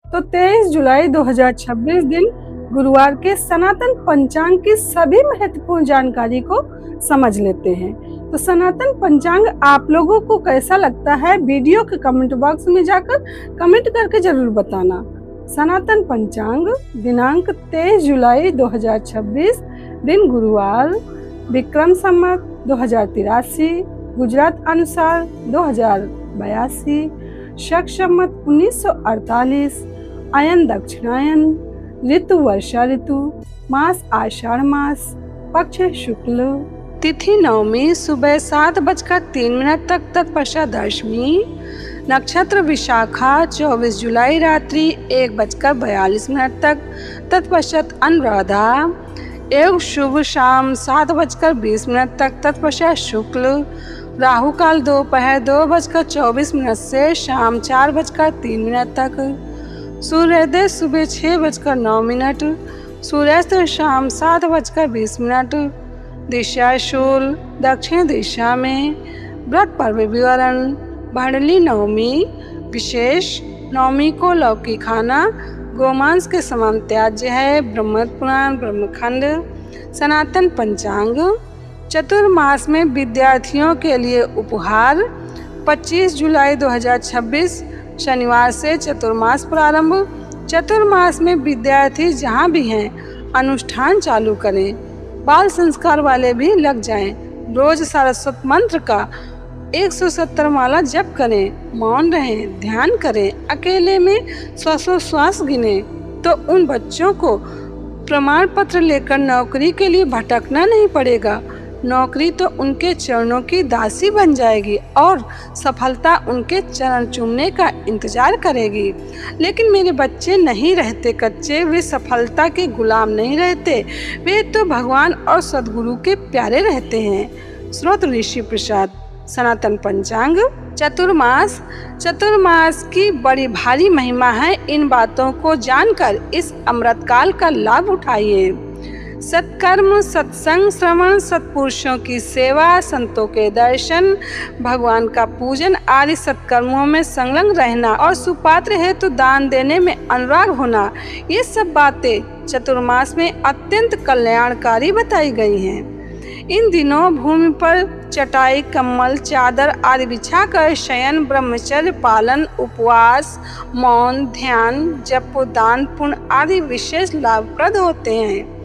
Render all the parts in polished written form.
तो 23 जुलाई 2026 दिन गुरुवार के सनातन पंचांग की सभी महत्वपूर्ण जानकारी को समझ लेते हैं। तो सनातन पंचांग आप लोगों को कैसा लगता है, वीडियो के कमेंट बॉक्स में जाकर कमेंट करके जरूर बताना। सनातन पंचांग दिनांक 23 जुलाई 2026 दिन गुरुवार, विक्रम संवत 2083, गुजरात अनुसार 2082, शक संवत 1948, अयन दक्षिणायन, ऋतु वर्षा ऋतु, मास आषाढ़ मास, पक्ष शुक्ल, तिथि नवमी सुबह 7:03 तक, तत्पश्चात दशमी, नक्षत्र विशाखा 24 जुलाई रात्रि 1:42 तक, तत्पश्चात अनुराधा, योग शुभ शाम 7:20 तक, तत्पश्चात शुक्ल, राहु काल दोपहर 2:24 से शाम 4:03 तक, सूर्योदय सुबह 6:09, सूर्यास्त शाम 7:20, दिशा शूल दक्षिण दिशा में, व्रत पर्व विवरण, भांडली नवमी, विशेष नवमी को लौकी खाना गोमांस के समान त्याज्य है। ब्रह्म पुराण ब्रह्मखंड। सनातन पंचांग चतुर्मास में विद्यार्थियों के लिए उपहार। 25 जुलाई 2026 शनिवार से चतुर्मास प्रारंभ। चतुर्मास में विद्यार्थी जहाँ भी हैं अनुष्ठान चालू करें, बाल संस्कार वाले भी लग जाएं। रोज सारस्वत मंत्र का 170 माला जप करें, मौन रहें, ध्यान करें, अकेले में श्वासोश्वास गिने। तो उन बच्चों को प्रमाण पत्र लेकर नौकरी के लिए भटकना नहीं पड़ेगा। नौकरी तो उनके चरणों की दासी बन जाएगी और सफलता उनके चरण चूमने का इंतजार करेगी। लेकिन मेरे बच्चे नहीं रहते कच्चे, वे सफलता के गुलाम नहीं रहते, वे तो भगवान और सद्गुरु के प्यारे रहते हैं। स्रोत ऋषि प्रसाद। सनातन पंचांग चतुर्मास की बड़ी भारी महिमा है। इन बातों को जानकर इस अमृतकाल का लाभ उठाइए। सत्कर्म, सत्संग, श्रवण, सत्पुरुषों की सेवा, संतों के दर्शन, भगवान का पूजन आदि सत्कर्मों में संलग्न रहना और सुपात्र है तो दान देने में अनुराग होना, ये सब बातें चतुर्मास में अत्यंत कल्याणकारी बताई गई हैं। इन दिनों भूमि पर चटाई, कम्बल, चादर आदि बिछाकर शयन, ब्रह्मचर्य पालन, उपवास, मौन, ध्यान, जप, दान, पुण्य आदि विशेष लाभप्रद होते हैं।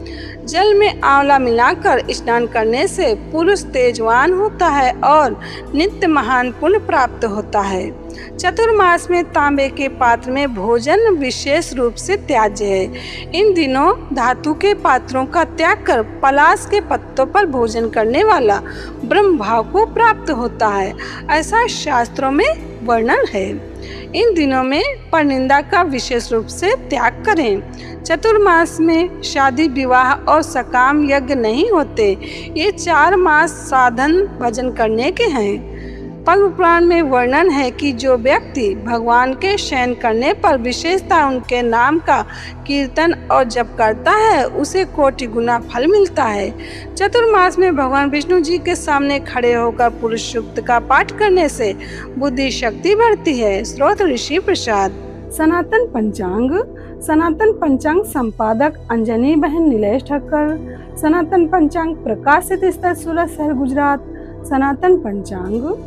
जल में आंवला मिलाकर स्नान करने से पुरुष तेजवान होता है और नित्य महान पुण्य प्राप्त होता है। चतुर्मास में तांबे के पात्र में भोजन विशेष रूप से त्याज्य है। इन दिनों धातु के पात्रों का त्याग कर पलाश के पत्तों पर भोजन करने वाला ब्रह्म भाव को प्राप्त होता है, ऐसा शास्त्रों में वर्णन है। इन दिनों में परनिंदा का विशेष रूप से त्याग करें। चतुर्मास में शादी, विवाह और सकाम यज्ञ नहीं होते। ये 4 मास साधन भजन करने के हैं। पद्म पुराण में वर्णन है कि जो व्यक्ति भगवान के शयन करने पर विशेषता उनके नाम का कीर्तन और जप करता है, उसे कोटि गुना फल मिलता है। चतुर्मास में भगवान विष्णु जी के सामने खड़े होकर पुरुष सूक्त का पाठ करने से बुद्धि शक्ति बढ़ती है। स्रोत ऋषि प्रसाद। सनातन पंचांग संपादक अंजनी बहन नीलेश ठक्कर। सनातन पंचांग प्रकाशित स्थल सूरत शहर गुजरात। सनातन पंचांग